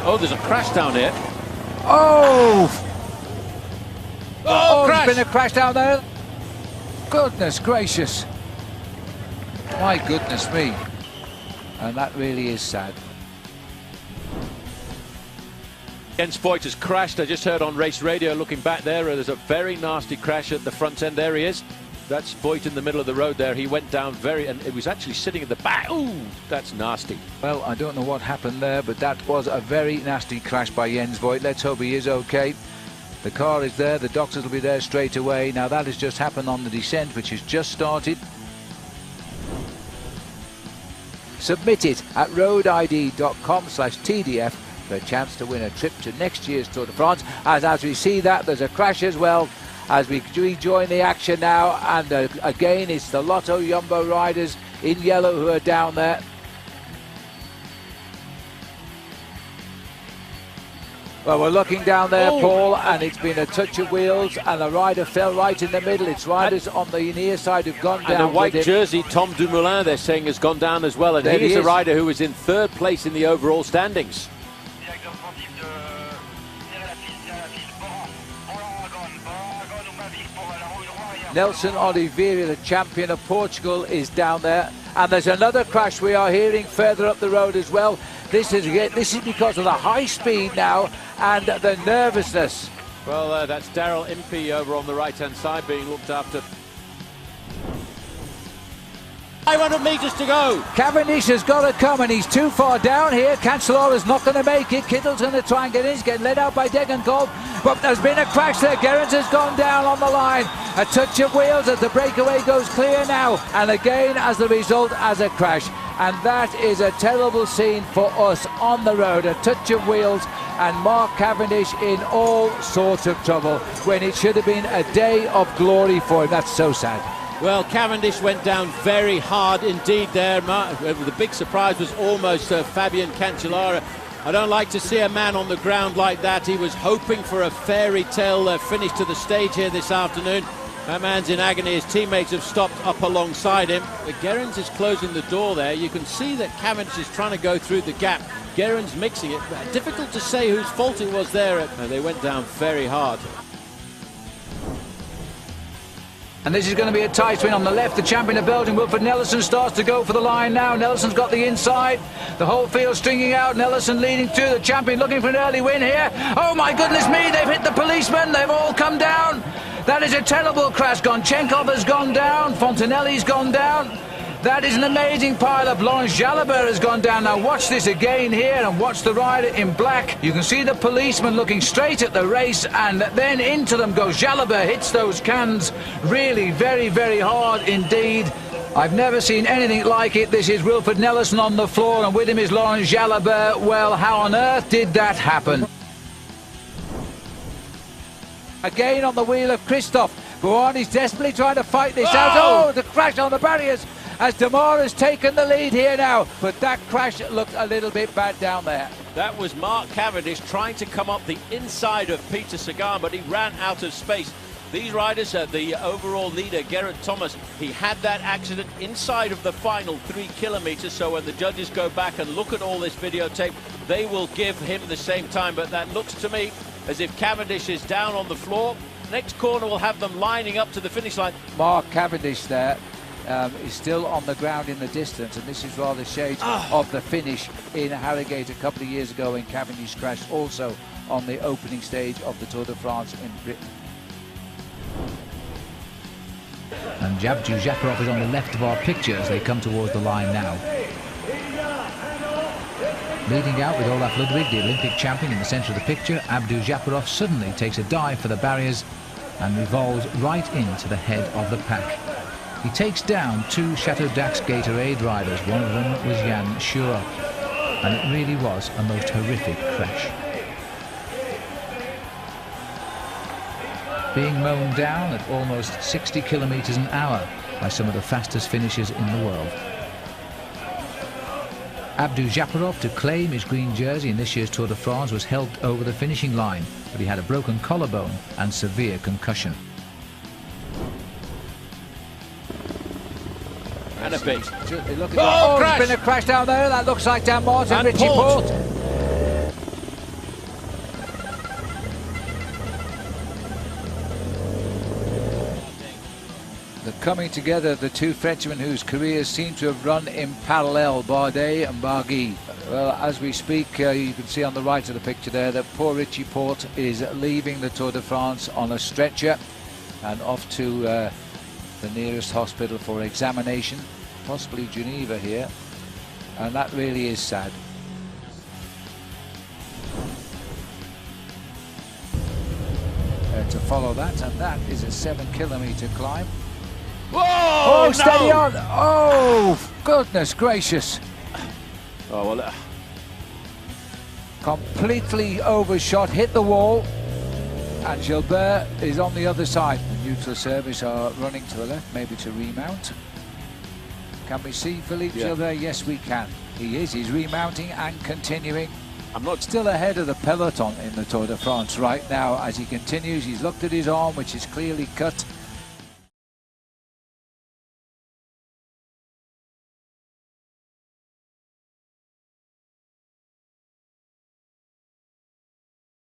Oh, there's a crash down here. Oh! Oh, There's been a crash down there. Goodness gracious. My goodness me. And that really is sad. Jens Voigt has crashed. I just heard on race radio, looking back there's a very nasty crash at the front end. There he is. That's Voigt in the middle of the road there. He went down and it was actually sitting at the back. Ooh, that's nasty. Well, I don't know what happened there, but that was a very nasty crash by Jens Voigt. Let's hope he is okay. The car is there. The doctors will be there straight away. Now, that has just happened on the descent, which has just started. Submit it at roadid.com/TDF for a chance to win a trip to next year's Tour de France. As we see that, there's a crash as well as we rejoin the action now. And again, it's the Lotto Jumbo riders in yellow who are down there. Well, we're looking down there, Paul, and it's been a touch of wheels, and the rider fell right in the middle. It's riders on the near side who've gone down. And the white jersey, Tom Dumoulin, they're saying, has gone down as well. And he is a rider who was in third place in the overall standings. Nelson Oliveira, the champion of Portugal, is down there. And there's another crash we are hearing further up the road as well. This is because of the high speed now and the nervousness. Well, that's Daryl Impey over on the right-hand side being looked after. 500 metres to go. Cavendish has got to come, and he's too far down here. Cancellare's not going to make it. Kittle's going to try and get in. He's getting led out by Degenkolb. But there's been a crash there. Gerrans has gone down on the line. A touch of wheels as the breakaway goes clear now. And again, as the result, as a crash. And that is a terrible scene for us on the road. A touch of wheels and Mark Cavendish in all sorts of trouble when it should have been a day of glory for him. That's so sad. Well, Cavendish went down very hard indeed there. The big surprise was almost Fabian Cancellara. I don't like to see a man on the ground like that. He was hoping for a fairy tale finish to the stage here this afternoon. That man's in agony. His teammates have stopped up alongside him. But Gerrans is closing the door there. You can see that Cavendish is trying to go through the gap. Gerrans mixing it. Difficult to say whose fault it was there. And they went down very hard. And this is going to be a tight win on the left. The champion of Belgium, Wilfred Nelissen, starts to go for the line now. Nelson's got the inside. The whole field stringing out. Nelissen leading through. The champion looking for an early win here. Oh my goodness me, they've hit the policemen. They've all come down. That is a terrible crash. Gonchenkov has gone down. Fontanelli's gone down. That is an amazing pile-up. Laurent Jalabert has gone down. Now watch this again here and watch the rider in black. You can see the policeman looking straight at the race, and then into them goes Jalabert. Hits those cans really very, very hard indeed. I've never seen anything like it. This is Wilfred Nelissen on the floor, and with him is Laurent Jalabert. Well, how on earth did that happen? Again on the wheel of Christophe. Bouhan is desperately trying to fight this out. Oh, the crash on the barriers as Demar has taken the lead here now. But that crash looked a little bit bad down there. That was Mark Cavendish trying to come up the inside of Peter Sagan, but he ran out of space. These riders, the overall leader, Geraint Thomas, he had that accident inside of the final 3 kilometers. So when the judges go back and look at all this videotape, they will give him the same time. But that looks to me as if Cavendish is down on the floor. Next corner will have them lining up to the finish line. Mark Cavendish there is still on the ground in the distance, and this is rather shades of the finish in Harrogate a couple of years ago when Cavendish crashed also on the opening stage of the Tour de France in Britain. And Abdou Japarov is on the left of our picture as they come towards the line now. Leading out with Olaf Ludwig, the Olympic champion, in the centre of the picture. Abdou Japarov suddenly takes a dive for the barriers and revolves right into the head of the pack. He takes down 2 Chateau d'Ax Gatorade riders. One of them was Jan Schur, and it really was a most horrific crash. Being mown down at almost 60 kilometres an hour by some of the fastest finishers in the world. Abdou Japarov, to claim his green jersey in this year's Tour de France, was helped over the finishing line, but he had a broken collarbone and severe concussion. And a bit. There's been a crash down there. That looks like Dan Martin, and Richie Port. coming together, the two Frenchmen whose careers seem to have run in parallel, Bardet and Barguil. Well, as we speak, you can see on the right of the picture there that poor Richie Porte is leaving the Tour de France on a stretcher and off to the nearest hospital for examination, possibly Geneva here, and that really is sad. To follow that, and that is a 7-kilometre climb. Whoa! Oh, steady on! Oh, goodness gracious! Oh well. Completely overshot, hit the wall, and Gilbert is on the other side. The neutral service are running to the left, maybe to remount. Can we see Philippe Gilbert? Yes, we can. He is. He's remounting and continuing. I'm not still ahead of the peloton in the Tour de France right now as he continues. He's looked at his arm, which is clearly cut.